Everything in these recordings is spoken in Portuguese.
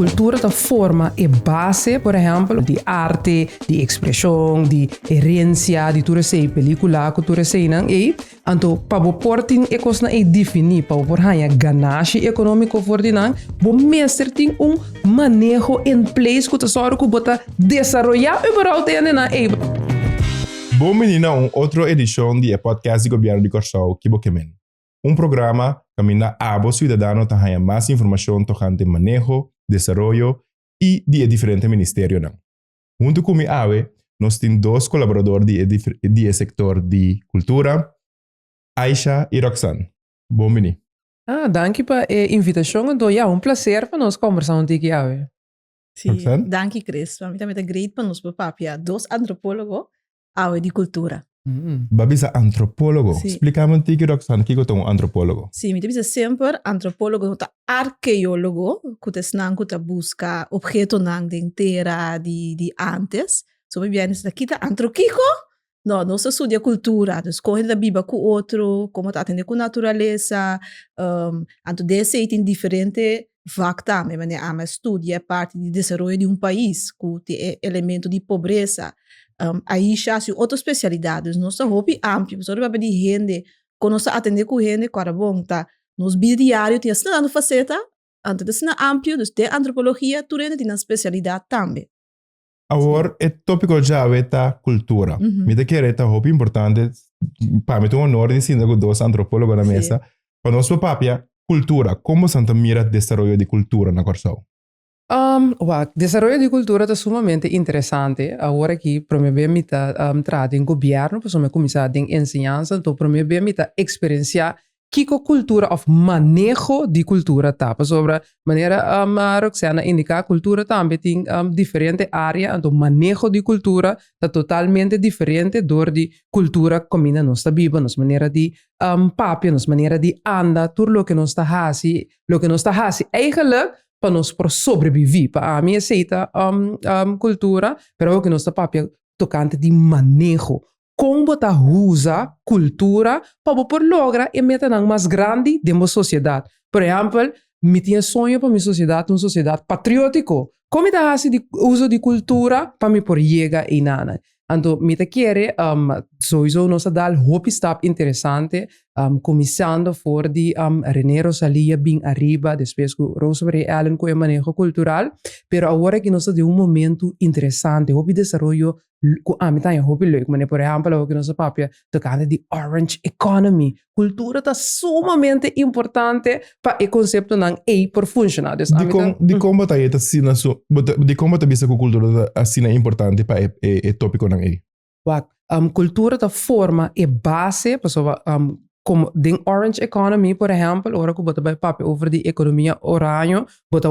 cultura da forma e base, por exemplo, di arte, di expressão, di herencia, di tudo sei película, cultura sei não e anto pabo portin e cosna e definir pabo por hanya ganache econômico for dinan, bo mestre ting manejo em place que tesoro que bota desarrollar überhaupt na e. Bom menina, outra edição do podcast do governo de Corsau, Kibokemen. Programa que mina abo cidadano ta hanya mais informação tocante manejo, desarrollo e de diferentes ministérios. Junto com ave, nós temos dois colaboradores do setor de cultura, Aisha e Roxanne. Bom menina. Danke para a invitação. Então, prazer para nós conversar contigo, ave. Sim, danke Chris. Para mim também é great para nós papia. Dois antropólogos, ave de cultura. Babisa antropólogo. Sí. Explícame un tico, Roxanne, ¿qué es un antropólogo? Sí, me dice siempre antropólogo, arqueólogo, que es nan que busca objetos nan de entera de antes. So me viene aqui tá antroquico. No se estudia cultura, dus coge da biba com outro, como tá atender com natureza, anto desse tem diferente facta, me mane ama estudia parte de desenvolvimento de país, com tem elemento de pobreza. Aí já se outras especialidades, nossa hobby amplo, só para de gente, quando nós atender com gente, cara bom, tá, nos diário tem assim na faceta, antes de ser amplo, dus de antropologia, tu tem uma especialidade também. Agora, o tópico já é a cultura. Me te quer é hobby importante, para mim é um honor de ensinar com dois antropólogos na mesa, para nós papia, cultura, como Santa mira desenvolvimento de cultura na Corsau? Desarrollo de cultura é sumamente interessante. Agora que para mim me trata em governo, para me começar em ensinança, então para mim me experienciar que cultura of manejo de cultura tá. Sobre maneira Roxana indica cultura também tem diferente área, então manejo de cultura tá totalmente diferente do de cultura como nós tá viva, nossa maneira de papia, nossa maneira de andar, tudo o que nós tá fazendo, o que nós tá fazendo eigenlijk para nós sobreviver, para a minha aceita cultura, pero o que nós está papia tocante de manejo. Como tá usa cultura para por lograr e meter mais grande de uma sociedade. Por exemplo, me tinha sonho para minha sociedade, uma sociedade patriótica. Como tá fazendo de uso de cultura para me por chegar e nada. Então, me te quer sowieso nós dar hope step interessante, começando por de René Rosalia bem arriba, depois com Rosemary Allen com o manejo cultural, pero agora que nós de momento interessante, hope desenvolvimento com a mitad hope leuk, mas por exemplo, o que nós papia tocando de orange economy, cultura está sumamente importante para o conceito não é por funcionar. De como tá assim de como tá vista que a cultura assim é importante para o tópico não é? Cultura da forma e base, como den orange economy, por exemplo, ora que bota papel over de economia oranho, bota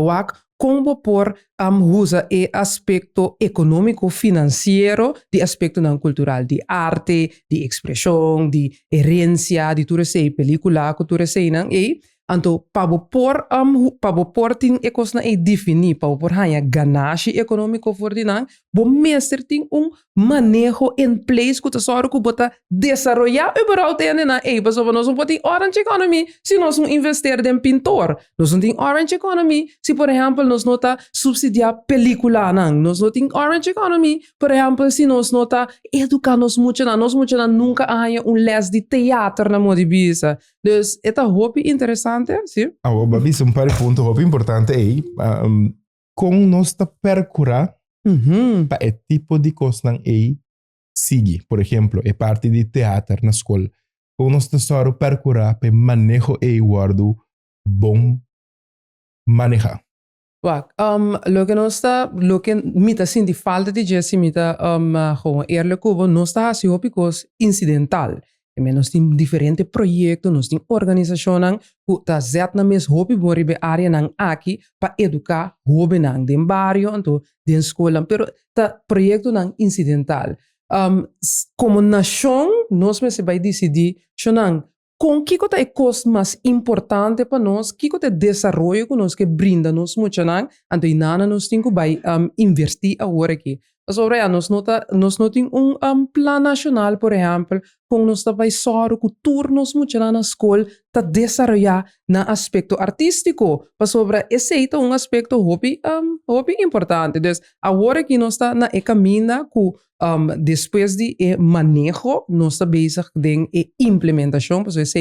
como por usa e aspecto econômico financeiro, de aspecto não cultural, de arte, de expressão, de herencia, de tudo sei película, cultura sei não e anto pabo por tin e cosna e definir pabo por hanya ganache econômico for dinan, bo mestre tin manejo em place que tesoro que bota desarrollar überhaupt na e paso nós não pode orange economy se nós não investir em pintor, nós não tem orange economy se por exemplo nós nota subsidiar película nós não tem orange economy por exemplo se nós nota educar nós muito nunca há les de teatro na modibisa, dus é hobby interessante. Sim. Babi, um par de pontos muito importantes aí, como nós está percurar para o tipo de coisa aí sigue, por exemplo, é parte de teatro na escola, como nós está só percurar para manejo e guardo bom manejar. Lo que mita sin de falta de Jesse mita gewoon eerlijk over nós está assim because incidental. Nós temos diferentes projetos, nós temos organizações que estão zet na mesma hobby bori be área nang aqui para educar hobby nang den barrio, então den escola, pero tá projeto nang incidental. Como nação, nós mesmo vai decidir, chonang, com que é a coisa mais importante para nós, que é o desenvolvimento que nós que brinda nós muito nang, então inana nós temos que investir agora aqui. Sobre nós não temos plano nacional, por exemplo, kung nos tabay soro ku turnos mo tiyana na school ta desarrollar na aspecto artístico pa sobra esse ita um aspecto hobby importante. Dus agora que nós está na caminho ku depois de manejo nós está bezig com implementação, por isso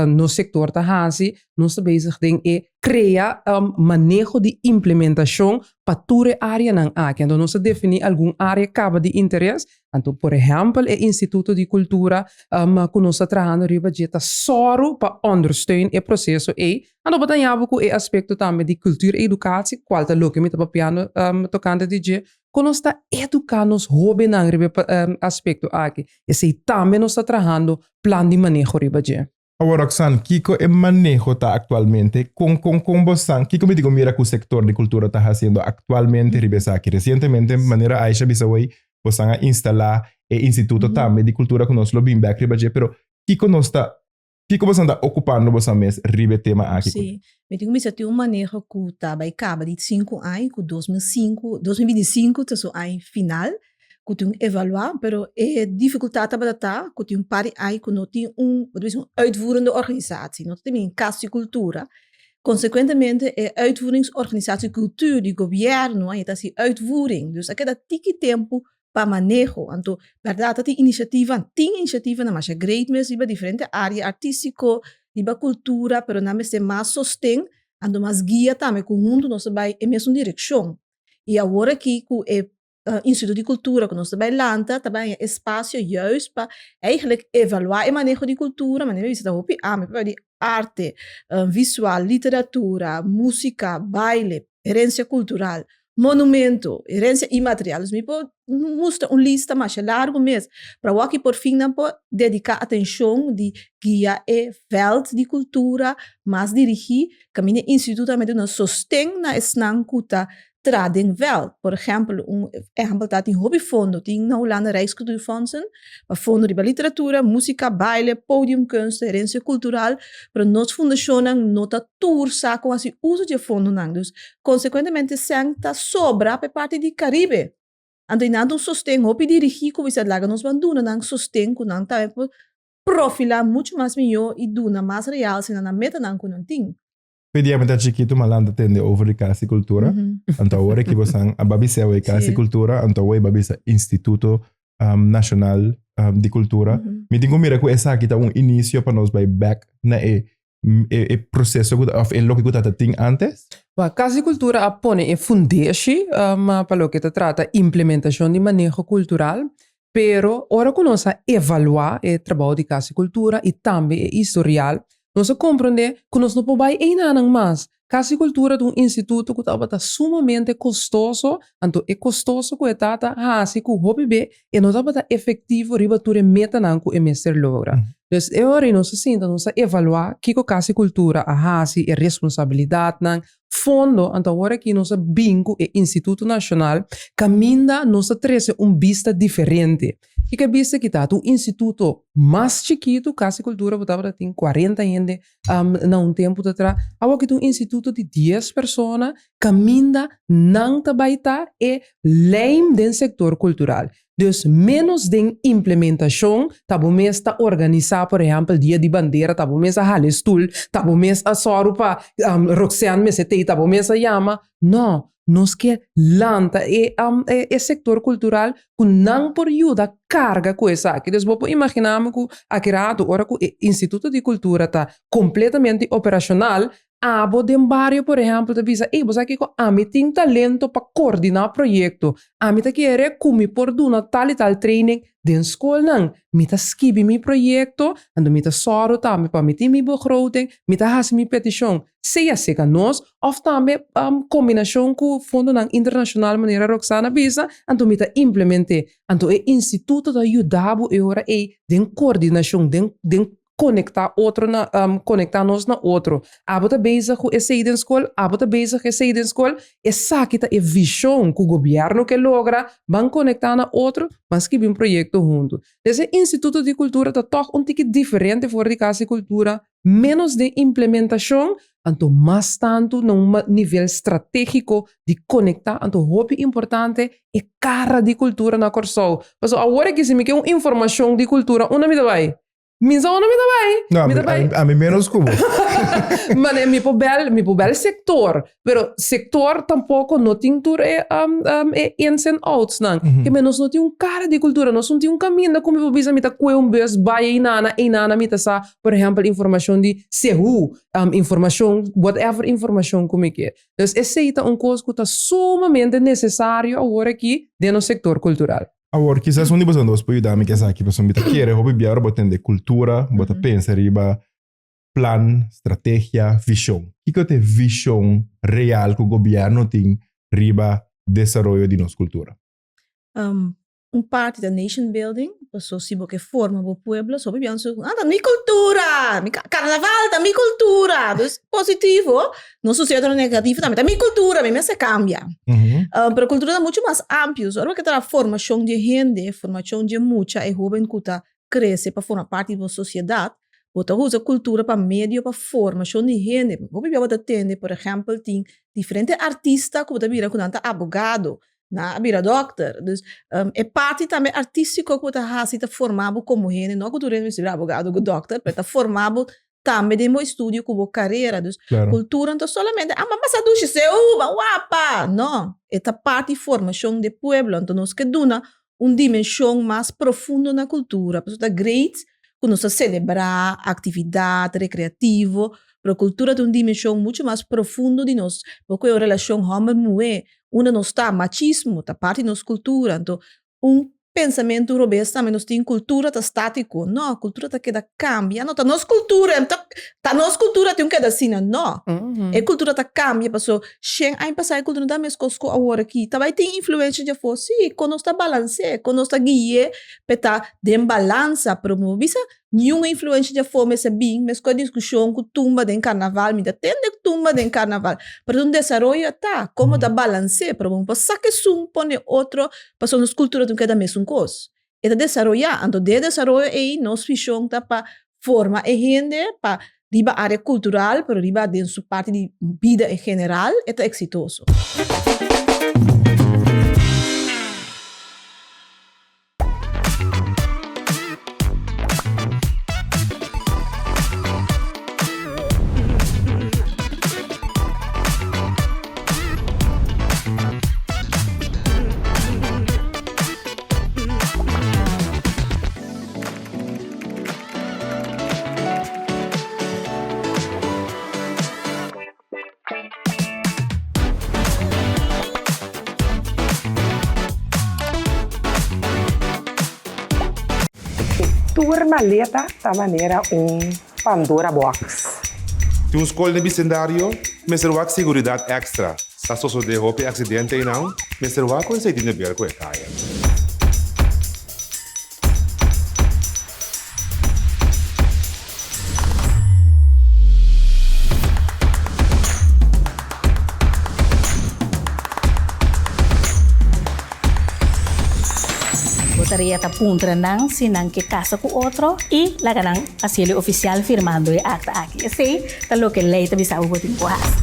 no sector ta hasi nós está bezig com criar manejo de implementação para toda área nan aqui. Então nós definir algum área caba de interesse. Então, por exemplo, o Instituto de Cultura que nós está trabalhando riba jeta soro para ondersteunen o processo e então batalhava com o aspecto também de cultura e educação, qual tá louco me tá piano tocando DJ, que nós está educando os hobby nan riba aspecto aqui. Esse também nós está trabalhando plan de manejo riba jeta. Agora, Roxanne, Kiko é manejo tá atualmente com você? Kiko me digo mira que o sector de cultura tá fazendo atualmente ribesa aqui. Recentemente, de maneira Aisha Bisaway, você a instalar o Instituto também de Cultura que nós lo bem back ribaje, pero Kiko você anda ocupando você mesmo ribe tema aqui. Sim, me digo misa tem manejo que tá vai caba de 5 anos, que 2025 tá so ano final. Que tem evaluar, pero é dificuldade para tá, que tem par aí que não tem uitvoerende organisatie, não tem een casa de cultura. Consequentemente, é uitvoeringsorganisatie cultuur, die governo, é assim uitvoering. Dus aqui dá tiki tempo para manejo. Então, verdade, tem iniciativa na mais great mes, iba diferente área artístico, iba cultura, pero na mes mais sostém, ando mais guia também conjunto, nós vai é mesmo direção. E agora aqui que Instituto de Cultura, que nós também lanta, também é espaço juist para eigenlijk evaluar o manejo de cultura, mas nem visita hopi, de arte, visual, literatura, música, baile, herência cultural, monumento, herência imaterial. Me mostra lista mais largo mesmo, para o que por fim não pode dedicar atenção de guiar o veld de cultura, mas dirigir, caminho instituto também não sostém na esnancuta trading wel. Por exemplo, exemplo dat in hobbyfondo, die na Holanda Rijkscultuurfondsen, fondo de literatura, música, baile, podiumkunst, herência cultural, para nós fundacionam nota tour saco assim uso de fundo nang. Dus consequentemente senta sobra para parte de Caribe. Ando nada sostém hobby dirigir como isso lá nos banduna nang sostém com nang tá profilar muito mais melhor e duna mais real se na meta nang com ting. Pediamo da chiquito malanda tende over de casa cultura. Então agora que você a babisa é casa cultura, então o babisa Instituto Nacional de Cultura. Me digo mira que essa aqui tá início para nós vai back na processo of lo que tá ting antes. A Casa Cultura apone fundeshi para lo que te trata implementação de manejo cultural. Pero ora que nós evaluar o trabalho de Casa Cultura e também o historial, nós compreender que nós não podemos ir nada mais. Casa Cultura é instituto que está sumamente custoso, então é custoso que está assim que o hobby e não está efetivo riba tu meta não que o mestre logra. Então, agora nós nós evaluar que a Casa Cultura assim é responsabilidade não fundo, então agora que nós bingo o Instituto Nacional caminha nós traz vista diferente. E que vista que está instituto mais chiquito, Casa Cultura botava tem 40 gente na tempo atrás, agora que instituto de 10 pessoas caminha não tabaita e lei do setor cultural. Dus menos de implementação, tabo mês tá organizar, por exemplo, dia de bandeira, tabo mês a halestul, tabo mês a soro pa Roxanne mesete, tabo mês a yama. Não, nós que lanta e setor cultural que não por ajuda carga com essa aqui. Dus vou imaginar que aqui rato, ora que o Instituto de Cultura tá completamente operacional, abo de barrio, por exemplo, te visa, você aqui com a mim tem talento para coordenar projeto, a mim te quer como por duna tal e tal training de escola não, me tá skibi mi projeto, ando me tá soro também para me ter mi begroting, me tá has mi petição, seja seca nós, of também combinação com fundo não internacional maneira Roxana visa, ando me tá implemente, ando é instituto da ajudabo e ora é de coordenação, de conectar-nos na outro. Abo tá bezig com essa ida em escola, abo tá bezig com essa ida em escola, essa que tá é visão que o governo que logra, van conectar na outro, mas que um projeto junto. Esse Instituto de Cultura tá toch um tique diferente fora de Casa de Cultura, menos de implementação, anto mais tanto num nível estratégico de conectar, anto hobby importante é cara de cultura na Corsol. Mas agora que se me quer uma informação de cultura, onde me vai? Minsa onde me vai? a mim menos como. Mas mi pobel sector, pero sector tampouco não tem tur ins and outs não. Que menos não tem cara de cultura, nós não tem caminho como eu bisa mita que bus vai inana mita sa, por exemplo, informação de sehu, informação whatever informação como que. Então esse é coisa que está sumamente necessário agora aqui dentro do sector cultural. Agora, quizás onde você andou para ajudar-me que essa aqui, você me quer, eu vou biar, vou entender cultura, vou pensar riba, plan, estratégia, visão. O que é a visão real que o governo tem riba desenvolvimento de nossa cultura? Parte da nation building, pessoas que formam o pueblo, sobre bem minha cultura, carnaval da minha cultura, então positivo, não sucede negativo também, da minha cultura, mesmo se cambia. Pero a cultura é muito mais ampla, só que a formação de gente, formação de muita e jovem que cresce para formar parte da sociedade, você usa cultura para meio para formação de gente. Você atende, por exemplo, tem diferentes artistas que você vira com advogado, na vira doctor, dus é parte também artístico que você está formado como gente, não que você seja advogado ou doctor, mas está formado também de meu estúdio como carreira, dus cultura não solamente mas a ducha se guapa, não, é parte de formação de pueblo, então nós que dona uma dimensão mais profunda na cultura, porque é great que nós celebrar atividade recreativa, pero a cultura tem uma dimensão muito mais profunda de nós, porque a relação homem-mulher, onde não está machismo, está parte da nossa cultura. Então, pensamento robusto também nós temos cultura tá estático. Não, a cultura tá que cambia. Não, tá nossa cultura, tá nossa cultura tem que assim, não. A cultura tá cambia, passou, aí passar a cultura da mesma coisa agora aqui. Também tem influência de fora, sim, quando nós tá balancear, quando nós tá guiar, para de balança, promover, nenhuma influência de fome essa bem, mas com a discussão que tumba de carnaval, me atende tumba de carnaval, para um desenvolvimento tá, como da balancear, para um passar que pone outro, para nossa cultura tem que dar mesmo coisa. E da desenvolver, então de desenvolver aí nossa visão tá para formar a gente para riba área cultural, para riba dentro sua parte de vida em geral, é tá exitoso. Maleta da maneira Pandora Box. Tem escola de bicendário, mas será seguridade extra. Se a pessoa de roupa acidente e não, mas será com esse dinheiro ver com a caia. Botaria ta puntra nang sinang que casa com outro e la ganang asilo oficial firmando e acta aqui. Assim, tá lo que lei ta bisa o botin kuhas.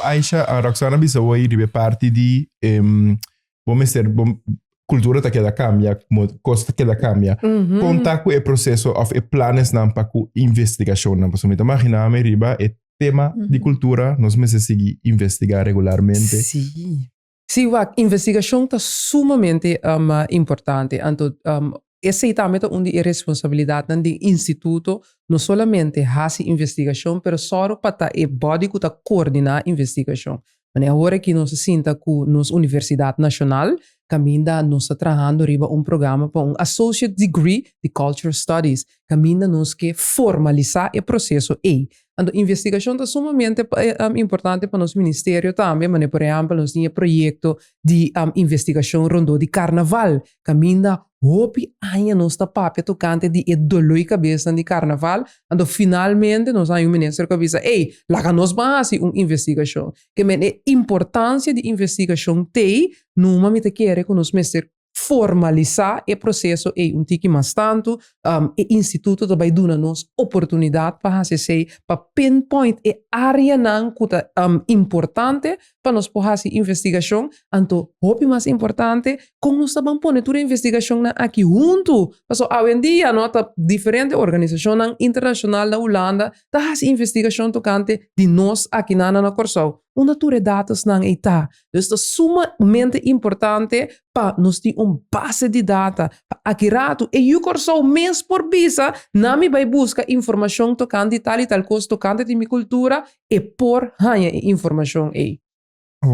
Aisha, a Roxana bisogna arrivare parte di cultura che da cambia, costa che da cambia. Conta com o processo of e planos não para com investigação, não posso me imaginar me riba e tema de cultura nós meses seguir investigar regularmente. Sim, a investigação está sumamente importante. Então, essa é também onde é responsabilidade do instituto, não somente fazer investigação, mas só para é body que coordenar a investigação. Mas agora que nós sinta com nossa Universidade Nacional, caminha nós trabalhando riba programa para Associate Degree de Cultural Studies, caminha nós que formalizar o processo aí. A investigação é sumamente importante para nosso ministério também, mas por exemplo, nós temos projeto de investigação rondo de carnaval, caminha hopi aia nós está papia tocante de dolor cabeça de carnaval, ando finalmente nós temos ministro que avisa, lá nós vamos fazer uma investigação, que é importância de investigação tem, numa me te quer que nós mestre formalizar o processo e tique mais tanto, o instituto também dá nos oportunidade para fazer para pinpoint a área não que importante para nós fazer investigação, então hopi mais importante como nós também pôr toda a investigação aqui junto, porque hoje em dia não tá diferente organização internacional da Holanda tá fazendo investigação tocante de nós aqui na Corsão. Uma tura dados não está. Então, é sumamente importante para nós ter uma base de dados. Aqui rato, e eu corso mês por visa, não me vai buscar informação tocante de tal e tal coisa, tocante de minha cultura, e por ganhar informação aí.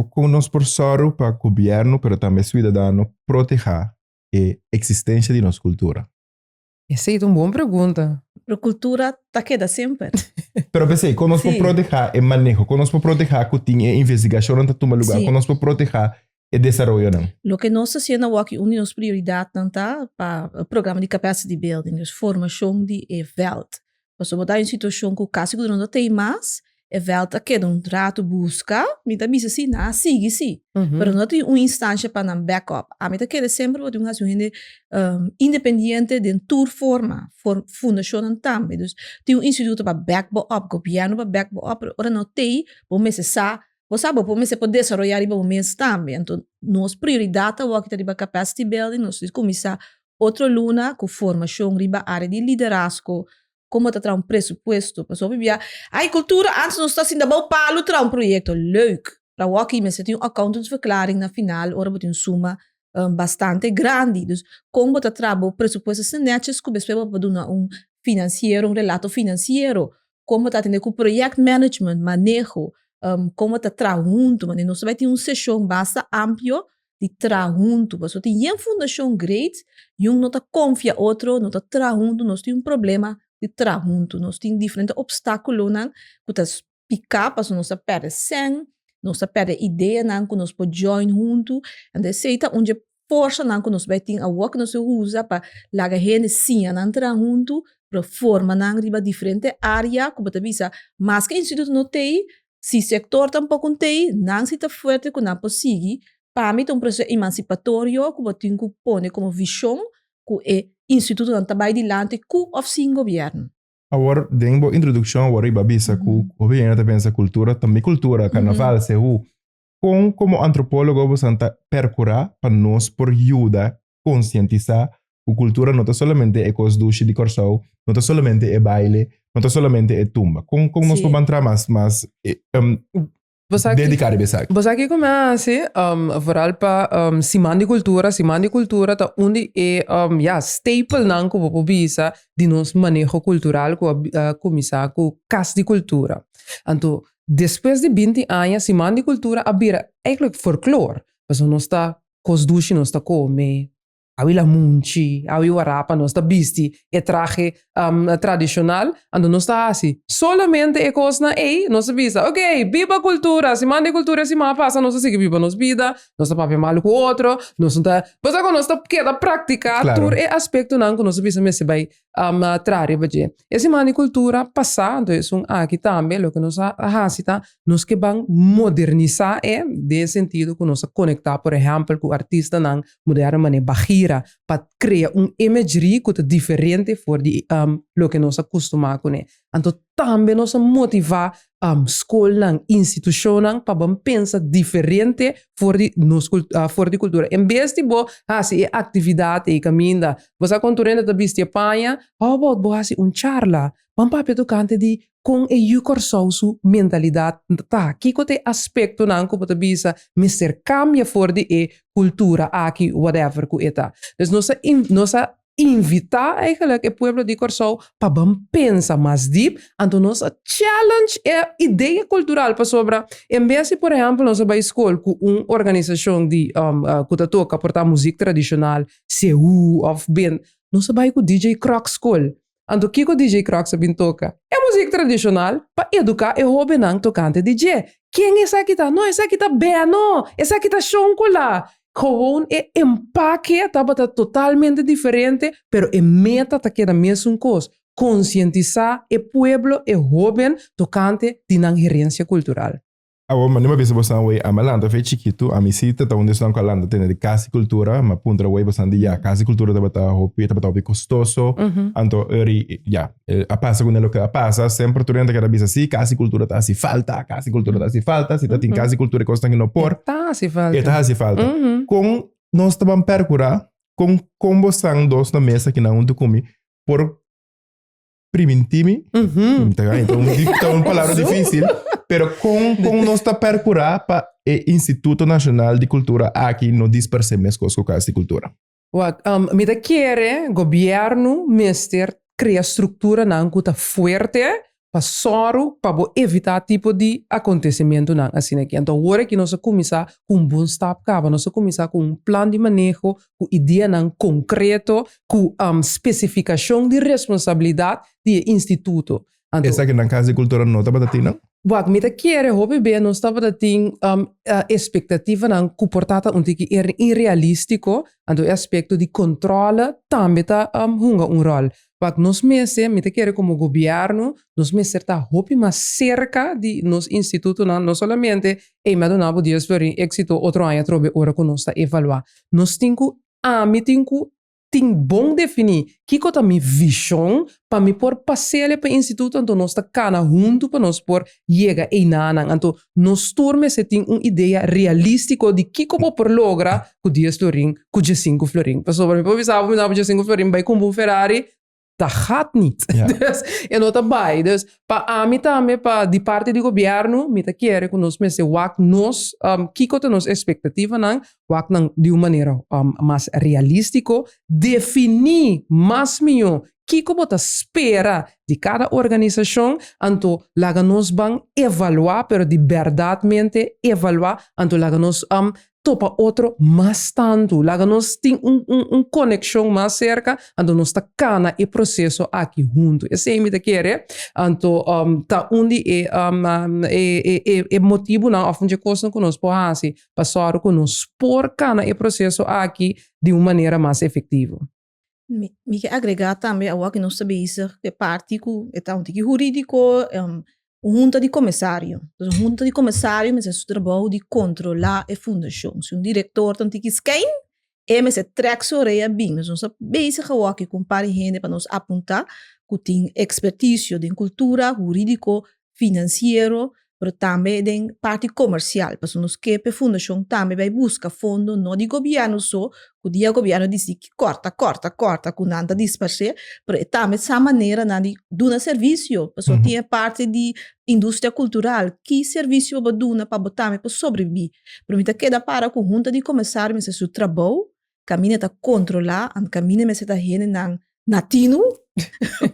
Com nós por sorro para o governo, mas também cidadão, proteger a existência de nossa cultura. Essa é uma boa pergunta. A cultura está queda sempre. Pero pensei, quando nós por proteger o manejo, quando nós por proteger a tinha investigação não toma lugar, quando nós por proteger o desenvolvimento não. O que nós fazemos aqui, uma das prioridades tá para o programa de capacity building, dus formação de veld. Mas se botar em situação que o caso que não tem mais, veld aqui um trato busca, me dá bisa assim, na sigue sim. Pero não tem uma instância para um backup. A mim tá queda sempre uma razão independente de tour forma, fundação também. Dus tem instituto para backup, governo para backup, ora não tem, bom mês sa, você sabe, bom mês pode desenvolver e bom mês também. Então, nossa prioridade é o que tá capacity building, nós começar outra luna com formação riba área de liderazgo. Como está um pressuposto, pessoal vivia. A cultura antes não está assim da bom palo tra um projeto leuk. Para o aqui mas tem um accountantsverklaring na final, ora botin suma bastante grande. Dus como está trabo pressuposto se netjes que bespeba para dar financeiro, relato financeiro. Como está tendo com project management, manejo, como está tra junto, mas não vai ter sessão basta amplo de tra junto. Pessoal tem uma fundação great, e não está confia outro, não está tra junto, nós tem problema de tra junto. Nós temos diferentes obstáculos que nós picar, para nós perder sem, nós perder ideia que nós podemos join junto, e dessa onde força que nós vai ter a work nós usa para lagar gente sim não tra junto, para formar riba diferente área, como te visa, mas que instituto não tem, se sector tampouco tem, não se está forte que não consegue, para mim é processo emancipatório, como tem que pôr como visão, que é instituto não está bem dilante com o sem governo. Agora, dentro da introdução, agora iba bisa que o governo pensa cultura, também cultura, carnaval, como antropólogo, você está percurar para nós por ajuda conscientizar que cultura não é somente é coisa do de Corsão, não é somente é baile, não é somente é tumba. Como nós podemos entrar mais dedicar a isso? Você aqui começa vooral para Semana de Cultura tá onde é staple não que vou bisa de nosso manejo cultural que começar com Casa de Cultura. Então, depois de 20 anos, Semana de Cultura abira eigenlijk folklore. Mas nós está cosduchi, nós está come, awi la munchi, awi warapa, nós está bisti, é traje tradicional, ando nós está assim. Solamente é coisa na nós bisa, ok, viva cultura, Semana de Cultura, semana passa, nós sigue viva nos vida, nós está papel mal com outro, nós está, mas agora nós está queda praticar, claro. É aspecto não que nós bisa me se vai trazer, baje. E Semana de Cultura passado, é aqui também, o que nós hacita, nós que vamos modernizar de sentido que nós conectar, por exemplo, com o artista não moderno maneira para criar imagery que é diferente for de lo que nós acostumamos com ele. Então, também nós motivar escola, instituição para pensar diferente for de cultura. Em vez de fazer atividade e caminhar, você conturando da vista panha, vou fazer charla, vamos para tocante de com e corso su mentalidade tá que tem aspecto não como te bisa mister cambia for de cultura aqui whatever que eta. Dus nossa invitar eigenlijk het pueblo de Curaçao para pensar mais deep, então nós challenge a ideia cultural para sobra. Em vez de, por exemplo, nós vai escola com uma organização de que toca portar música tradicional, CU of bem, nós vai com DJ Croc School. Então, o que o DJ Croc sabem toca? É música tradicional para educar e hobby não tocante DJ. Quem é essa aqui tá? Não, essa aqui tá bem, não. Essa aqui tá choncola. Gewoon e empaque estava totalmente diferente, pero e meta tá que da mesma coisa. Conscientizar o pueblo e jovem tocante de na gerência cultural. Mas não pensa você não a malanda foi chiquito, a misita tá onde estão falando tem de casa cultura, mas punta o você de já casa cultura tá bata hopi tá bata custoso, então já a passa quando lo que a passa sempre tu renta que da bisa assim casa cultura tá assim falta, casa cultura tá assim falta, se tá tem casa cultura costa que não por. Tá assim falta. Tá assim falta. Com nós tá percurar com combo sang dos na mesa que não tu comi por primintimi. Então uma palavra difícil. Pero com nós está percurar para o Instituto Nacional de Cultura aqui no dispersemos com a casa de cultura. Me da querer governo mister criar estrutura na ancuta forte para soro para evitar tipo de acontecimento na assim aqui. Então agora que nós começar com um bom step cava, nós começar com um plano de manejo, com ideia não concreto, com especificação de responsabilidade do instituto. Essa aqui na casa de cultura não está batendo não? Wat me querer hobby bem não estava da ting expectativa não comportada que irrealístico ando aspecto de controle também tá hunga rol. Wat nos meses me querer como governo nos meses tá hobby mais cerca de nos instituto não somente mas não há dias florin éxito outro ano trobe ora que nós tá evaluar. Nos tinco me tinco tem bom definir que é a minha visão para me pôr passear para o instituto então nós está cana junto para nós pôr chega e nana então nós turma se tem uma ideia realística de que como por lograr com 10 florin com 5 florin para sobre me pensava me dava 5 florin vai com um Ferrari dat gaat niet. Ja. Dus, en dat erbij. Dus, para mim também, para de parte do governo, me quer que nós mese wak nos, kiko te nos expectativa nang, wak nang de uma maneira mais realístico, definir mais melhor kiko bota espera de cada organização, anto laga nos bang evaluar, pero de verdadmente evaluar, anto laga nos topa outro mais tanto. Laga nós tem conexão mais cerca, então nós está cana e processo aqui junto. Esse é o que quer, então tá onde é motivo não afonde coisa que nós podemos fazer, passar com nós por cana e processo aqui de uma maneira mais efetiva. Me quer agregar também ao que nós sabemos que parte que jurídico junta de comissário. Então, junta de comissário, mas é o trabalho de controlar a fundação. Se diretor tem que esquecer, mas é trex orelha bem. Nós estamos bezig aqui com para gente para nos apontar que tem expertise de cultura, jurídico, financeiro, mas também de parte comercial. Para nós que a fundação também vai buscar fundo, não de governo só, que o dia governo diz que corta, com nada disperser, mas também essa maneira de dar serviço. Para tem parte de indústria cultural, que serviço para dar para sobreviver. Para mim, queda para com junta de comissário, mas é seu trabalho, caminha para controlar, caminha mas está rende natino,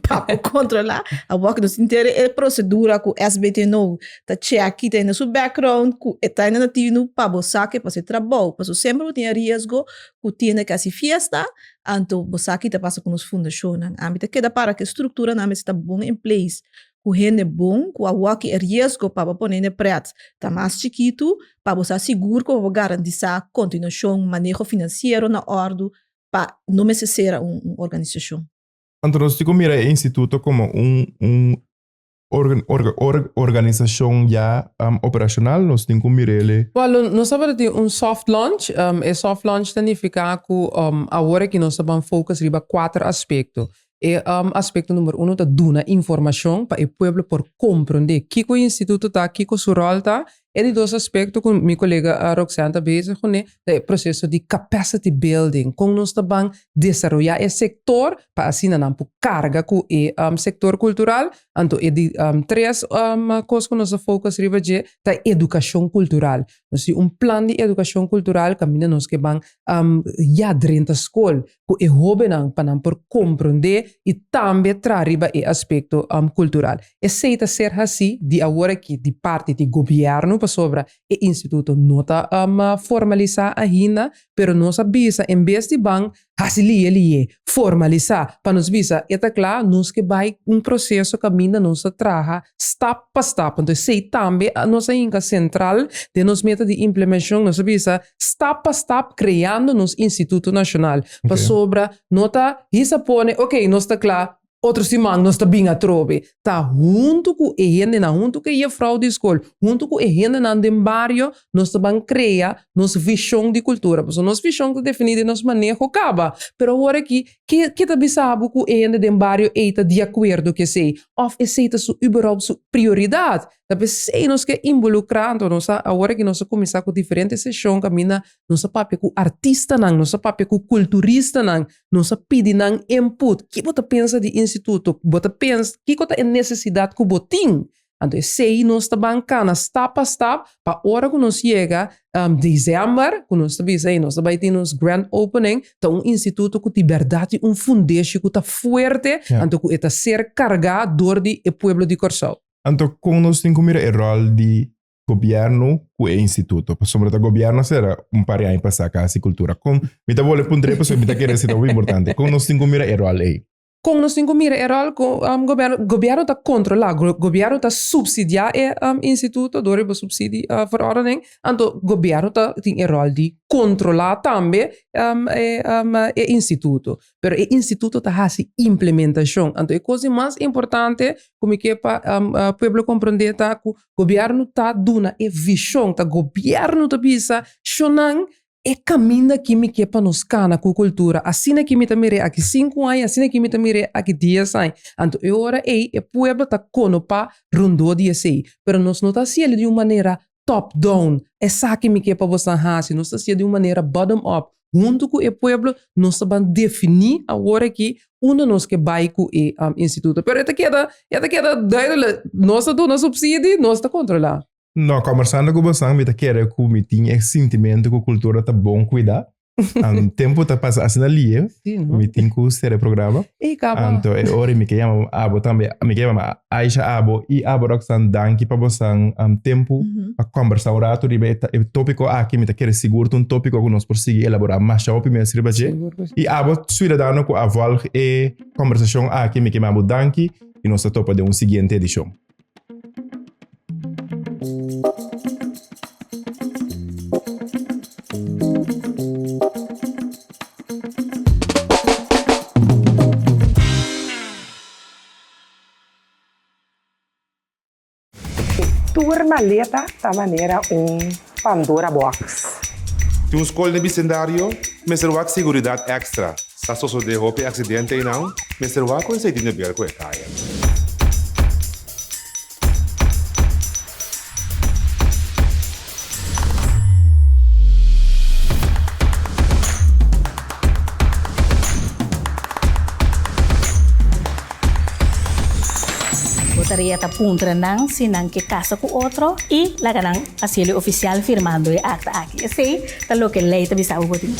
para controlar, a boca dos inteiros é procedura com SBT não, tá check tem no seu background, com está natino para você que para ser trabalho, para sempre tem risco, que tem que fazer festa, então você que tá passa com os fundações, a mim queda para que a estrutura não está bom em place. O rende bom, com a walk é risco para pôr em preço, tá mais chiquito, para você seguro que vai garantir a continuação, manejo financeiro na ordem, para não necessitar uma organização. Então, nós temos que mirar o instituto como organização já operacional, nós temos que mirar ele. Well, nós estamos tendo soft launch. E soft launch significa que agora que nós estamos focus em 4 aspectos. E aspecto número 1 é dar informação para o povo por compreender que o instituto está, que o seu rol está, é de dois aspectos que minha colega Roxana está bezig com o processo de capacity building, como nós também desenvolver esse setor para assim não por carga com o setor cultural. Então, é de três coisas que nós focus riba de da educação cultural. Nós temos plano de educação cultural que nós que vamos já dentro da escola, que é jovem para por compreender e também trazer o aspecto cultural. É feita ser assim de agora que de parte do governo para sobre o instituto não está formalizar ainda, pero nós avisa em vez de bang ele formalizar para nos visa é claro nós que vai processo caminho nós traga step por step. Então sei também a nossa inca central de nos meta de implementação nós visa step por step criando nos instituto nacional para sobre nota isso pone nós está claro outro simão nós está bem a trove tá junto com a gente junto com a fraude de escola junto com a gente no barrio nós também criar nossa visão de cultura porque nossa visão que definida nosso manejo acaba pero agora aqui que também sabe que a gente do barrio está de acordo que sei ou é sua überhaupt sua prioridade também sei nós que involucrando nós agora que nós começar com diferentes sessões caminha nossa papel com artista nossa papel com culturista nossa pedir input que você pensa de instituto, você pensa que é a necessidade que você tem. Então, sei nós está bancando step a step para a hora que nós chega dezembro, que nós vai ter nos grand opening, então instituto que tem verdade fundação que está forte, então que está ser carregado do povo de Corsau. Então, como nós temos que o rol de governo com o instituto, sobre o governo será par de anos para sacar essa cultura. Como me está voltando para pessoa, me está querendo ser muito importante. Como nós temos que o rol aí? Como nós temos que mirar o governo está controlar, o governo está subsidiar o instituto, door o subsídio verordening, então o governo tem o rol de controlar também o instituto. Pero o instituto está fazendo implementação. Então a coisa mais importante, como que para o povo compreender, que o governo está dando a visão, o governo está pensando, é caminho que me quer para nos cana com cultura. Assim que me tamire aqui 5 anos, assim que me tamire aqui 10 anos. Então, agora o povo está conopa rondou de assim. Pero nós não está sendo de uma maneira top-down. Essa que me quer para você fazer. Nós está sendo de uma maneira bottom-up. Junto com o povo, nós vamos definir agora que nós que vai com o instituto. Pero esta queda nós damos subsídio, nós está controlar. Não, conversando com você, me quero que me tenha sentimento que a cultura está bom cuidar. Tempo está passando assim ali, me tem que ser o programa. Então, agora me chama Abo também, me chama Aisha Abo e Abo Roxana danke para você tempo a conversar o rato de o tópico aqui me quero seguro tópico que nós prosseguir elaborar mais rápido me escreva e Abo cidadão com a volta e conversação aqui me chama Abo danke e nós topa de seguinte edição. Turmaleta da maneira Pandora Box. Tem escola de bicendário, mas o seguridade extra. Se só de roupa acidente e não, mas o com esse dinheiro bem com a caia. Botaria ta puntra nang sinang que casa com outro e lá ganang asilo oficial firmando e acta aqui. Assim, tá lo que lei ta bisa o botin